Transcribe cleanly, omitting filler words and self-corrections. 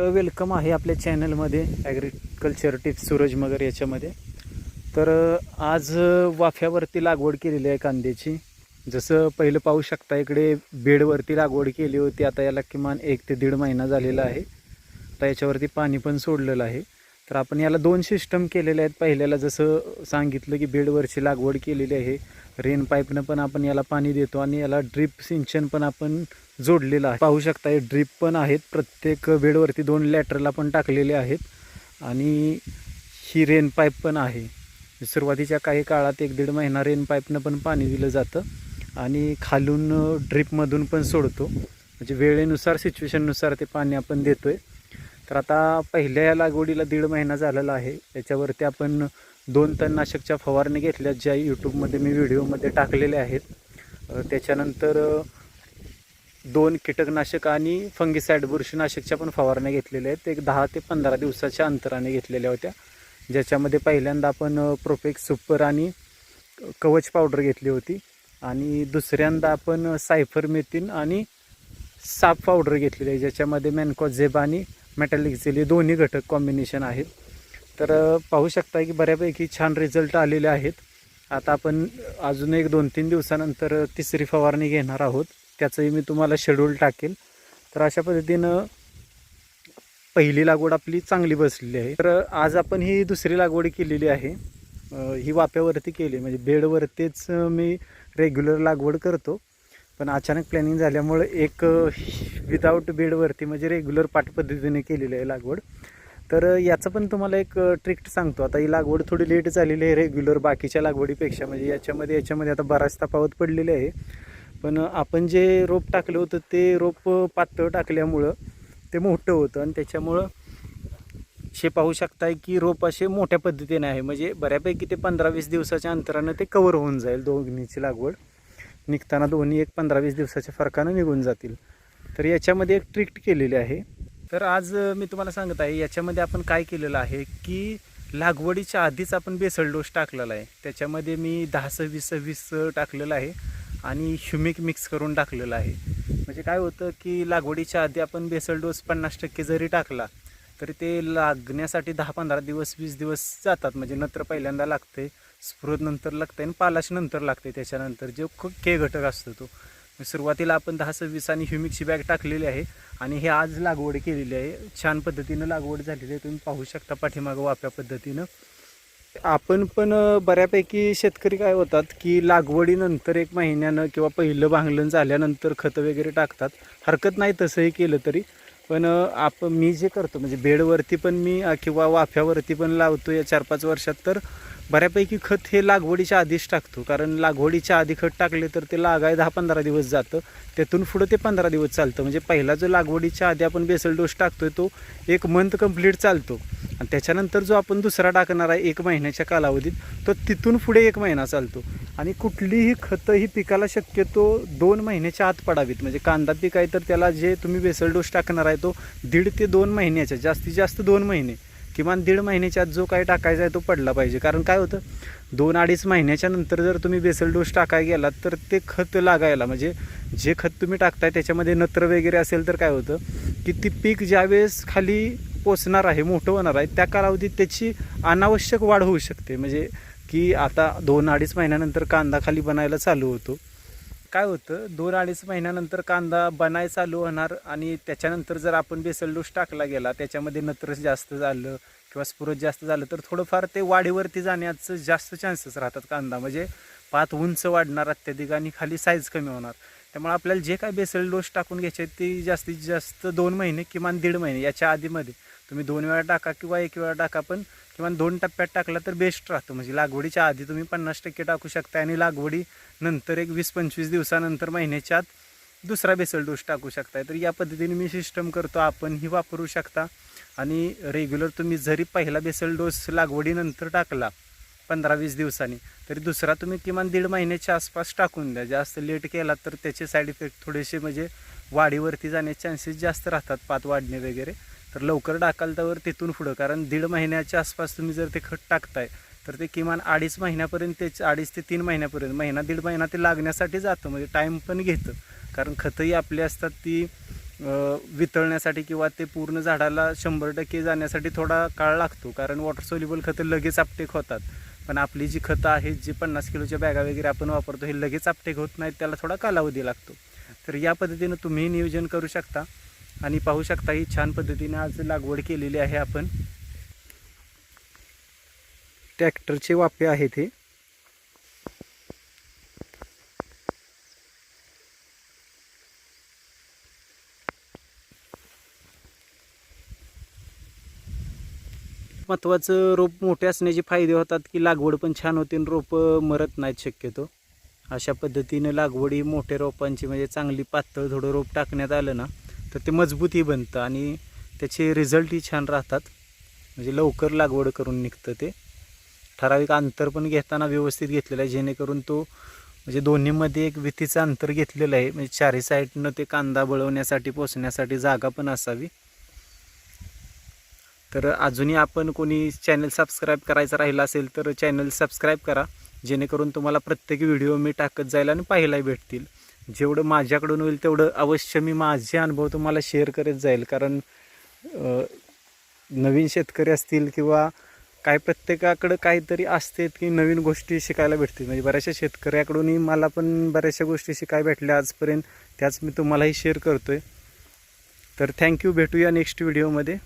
Welcome आहे आपल्या चॅनलमध्ये ॲग्रिकल्चर टिप्स सूरज मगर याच्यामध्ये. तर आज वाफ्यावरती लागवड केलेली आहे कांद्याची. जसं पहिलं पाहू शकता इकडे बेडवरती लागवड केली होती. आता याला किमान 1 ते 1.5 महिना झालेला आहे. आता याच्यावरती पाणी पण सोडलेलं आहे. तर आपण याला 2 सिस्टम केलेले आहेत. पहिल्याला जसं सांगितलं की बेडवरची लागवड केलेली आहे. रेन पाईपनं पण आपण याला पाणी देतो आणि याला ड्रीप सिंचन पण आपण जोडलेलं आहे. पाहू शकता हे ड्रीप पण आहेत. प्रत्येक बेडवरती 2 लॅटरल आपण टाकलेले आहेत आणि ही रेन पाईप पण आहे. सुरुवातीच्या काही काळात 1-1.5 महिना रेन पाईपनं पण पाणी दिलं जातं आणि खालून ड्रीपमधून पण सोडतो. म्हणजे वेळेनुसार सिच्युएशननुसार ते पाणी आपण देतोय. तर आता पहिल्या या लागवडीला 1.5 महिना झालेला आहे. याच्यावरती आपण 2 तणनाशकच्या फवारणी घेतल्या, ज्या यूट्यूबमध्ये मी व्हिडिओमध्ये टाकलेल्या आहेत. त्याच्यानंतर 2 कीटकनाशक आणि फंगिसाईड बुरशीनाशकच्या पण फवारण्या घेतलेल्या आहेत. एक 10 ते 15 दिवसाच्या अंतराने घेतलेल्या होत्या, ज्याच्यामध्ये पहिल्यांदा आपण प्रोफेक्स सुपर आणि कवच पावडर घेतली होती आणि दुसऱ्यांदा आपण सायफरमेथिन आणि साप पावडर घेतलेली आहे, ज्याच्यामध्ये मॅनकोझेब आणि मेटॅलिक झेल हे दोन्ही घटक कॉम्बिनेशन आहेत. तर पाहू शकता की बऱ्यापैकी छान रिझल्ट आलेले आहेत. आता आपण अजून एक 2-3 दिवसानंतर तिसरी फवारणी घेणार आहोत. त्याचंही मी तुम्हाला शेड्यूल टाकेल. तर अशा पद्धतीनं पहिली लागवड आपली चांगली बसलेली आहे. तर आज आपण ही दुसरी लागवड केलेली आहे. ही वाफ्यावरती केली, म्हणजे बेडवरतीच मी रेग्युलर लागवड करतो. पण अचानक प्लॅनिंग झाल्यामुळे एक विदाऊट बेडवरती म्हणजे रेग्युलर पाट पद्धतीने केलेली आहे लागवड. तर याचं पण तुम्हाला एक ट्रिक सांगतो. आता ही लागवड थोडी लेट झालेली आहे रेग्युलर बाकीच्या लागवडीपेक्षा. म्हणजे याच्यामध्ये आता बराच तफावत पडलेली आहे. पण आपण जे रोप टाकलं होतं ते रोप पातळ टाकल्यामुळं ते मोठं होतं आणि त्याच्यामुळं हे पाहू शकताय की रोप असे मोठ्या पद्धतीने आहे. म्हणजे बऱ्यापैकी ते 15-20 दिवसाच्या अंतरानं ते कवर होऊन जाईल. दोन्हीची लागवड निघताना दोन्ही एक 15-20 दिवसाच्या फरकानं निघून जातील. तर याच्यामध्ये एक ट्रिक केलेली आहे. तर आज मी तुम्हाला सांगत आहे याच्यामध्ये आपण काय केलेलं आहे की लागवडीच्या आधीच आपण बेसल डोस टाकलेला आहे. त्याच्यामध्ये मी 10-20-20 टाकलेलं आहे आणि ह्युमिक मिक्स करून टाकलेलं आहे. म्हणजे काय होतं की लागवडीच्या आधी आपण बेसल डोस 50% जरी टाकला तरी ते लागण्यासाठी 10-15 दिवस 20 दिवस जातात. म्हणजे नत्र पहिल्यांदा लागते, स्फुरद नंतर लागते आणि पालाश नंतर लागते. त्याच्यानंतर जो के घटक असतो तो सुरुवातीला आपण 10-20 आणि ह्युमिकची बॅग टाकलेली आहे आणि हे आज लागवड केलेली आहे. छान पद्धतीनं लागवड झालेली आहे. तुम्ही पाहू शकता पाठीमागं वाफ्या पद्धतीनं. आपण पण बऱ्यापैकी शेतकरी काय होतात की लागवडीनंतर 1 महिन्यानं किंवा पहिलं भांगलन झाल्यानंतर खतं वगैरे टाकतात. हरकत नाही तसंही केलं तरी. पण मी जे करतो म्हणजे बेडवरती पण मी किंवा वाफ्यावरती पण लावतो या 4-5 वर्षात, तर बऱ्यापैकी खत हे लागवडीच्या आधीच टाकतो. कारण लागवडीच्या आधी खत टाकले तर ते लागाय 10-15 दिवस जातं. त्यातून पुढं ते 15 दिवस चालतं. म्हणजे पहिला जो लागवडीच्या आधी आपण बेसल डोस टाकतोय तो 1 मंथ कंप्लीट चालतो आणि त्याच्यानंतर जो आपण दुसरा टाकणार आहे 1 महिन्याच्या कालावधीत, तो तिथून पुढे 1 महिना चालतो. आणि कुठलीही खतं ही पिकाला शक्यतो 2 महिन्याच्या आत पडावीत. म्हणजे कांदा पीक आहे तर त्याला जे तुम्ही बेसल डोस टाकणार आहे तो 1.5 ते 2 महिन्याच्या, जास्तीत जास्त 2 महिने, किमान 1.5 महिन्याच्या आत जो काही टाकायचा आहे तो पडला पाहिजे. कारण काय होतं 2-2.5 महिन्याच्या नंतर जर तुम्ही बेसल डोस टाकायला गेलात तर ते खत लागायला, म्हणजे जे खत तुम्ही टाकताय त्याच्यामध्ये नत्र वगैरे असेल तर काय होतं की ती पीक ज्यावेळेस खाली पोचणार आहे, मोठं होणार आहे, त्या कालावधीत त्याची अनावश्यक वाढ होऊ शकते. म्हणजे की आता 2-2.5 महिन्यानंतर कांदा खाली बनायला चालू होतो. काय होतं 2-2.5 महिन्यानंतर कांदा बनाय चालू होणार आणि त्याच्यानंतर जर आपण बेसल डोस टाकला गेला, त्याच्यामध्ये नत्र जास्त झालं किंवा स्फुरद जास्त झालं तर थोडंफार ते वाढीवरती जाण्याचं जास्त चान्सेस राहतात. कांदा म्हणजे पात उंच वाढणार अत्याधिक आणि खाली साईज कमी होणार. त्यामुळे आपल्याला जे काय बेसल डोस टाकून घ्यायचे ते जास्तीत जास्त 2 महिने किमान 1.5 महिने याच्या आधीमध्ये तुम्ही 2 वेळा टाका किंवा 1 वेळा टाका, पण किमान 2 टप्प्यात टाकला तर बेस्ट राहतं. म्हणजे लागवडीच्या आधी तुम्ही 50% टाकू शकता आणि लागवडी नंतर एक 20-25 दिवसानंतर महिन्याच्या आत दुसरा बेसल डोस टाकू शकता. तर या पद्धतीने मी सिस्टम करतो, आपणही वापरू शकता. आणि रेग्युलर तुम्ही जरी पहिला बेसल डोस लागवडीनंतर टाकला 15-20 दिवसांनी, तरी दुसरा तुम्ही किमान 1.5 महिन्याच्या आसपास टाकून द्या. जास्त लेट केला तर त्याचे साईड इफेक्ट थोडेसे म्हणजे वाढीवरती जाण्याचे चान्सेस जास्त राहतात, पात वाढणे वगैरे. तर लवकर टाकाल तर तिथून पुढं, कारण 1.5 महिन्याच्या आसपास तुम्ही जर ते खत टाकताय तर ते किमान 2.5 महिन्यापर्यंत, ते 2.5 ते 3 महिन्यापर्यंत, 1.5-1.5 महिना ते लागण्यासाठी जातं. म्हणजे टाईम पण घेतं, कारण खतंही आपली असतात ती वितळण्यासाठी किंवा ते पूर्ण झाडाला 100% जाण्यासाठी थोडा काळ लागतो, कारण वॉटर सोल्युबल खतं लगेच अपटेक होतात. पण आपली जी खतं आहेत, जी 50 किलोच्या बॅगा वगैरे आपण वापरतो, हे लगेच अपटेक होत नाहीत, त्याला थोडा कालावधी लागतो. तर या पद्धतीनं तुम्ही नियोजन करू शकता. आणि पाहू शकता ही छान पद्धतीने आज लागवड केलेली आहे आपण. ट्रॅक्टरचे वाफे आहेत हे. महत्त्वाचं रोप मोठे असण्याचे फायदे होतात की लागवड पण छान होते आणि रोपं मरत नाहीत शक्यतो. अशा पद्धतीने लागवडी मोठ्या रोपांची म्हणजे चांगली पातळ थोडं रोप टाकण्यात आलं ना तर ते मजबूतही बनतं आणि त्याचे रिझल्टही छान राहतात. म्हणजे लवकर लागवड करून निघतं ते. ठराविक अंतर पण घेताना व्यवस्थित घेतलेलं आहे, जेणेकरून तो म्हणजे दोन्हीमध्ये एक वितीचं अंतर घेतलेलं आहे, म्हणजे चारही साईडनं ते कांदा बळवण्यासाठी पोचण्यासाठी जागा पण असावी. तर अजूनही आपण कोणी चॅनल सबस्क्राईब करायचं राहिलं असेल तर चॅनल सबस्क्राईब करा, जेणेकरून तुम्हाला प्रत्येक व्हिडिओ मी टाकत जाईल आणि पाहायलाही भेटतील. जेवढं माझ्याकडून होईल तेवढं अवश्य मी माझे अनुभव तुम्हाला शेअर करत जाईल, कारण नवीन शेतकरी असतील किंवा काय प्रत्येकाकडं काहीतरी असते की नवीन गोष्टी शिकायला भेटतील. म्हणजे बऱ्याचशा शेतकऱ्याकडूनही मला पण बऱ्याचशा गोष्टी शिकायला भेटल्या आजपर्यंत, त्याच मी तुम्हालाही शेअर करतो आहे. तर थँक्यू, भेटूया नेक्स्ट व्हिडिओमध्ये.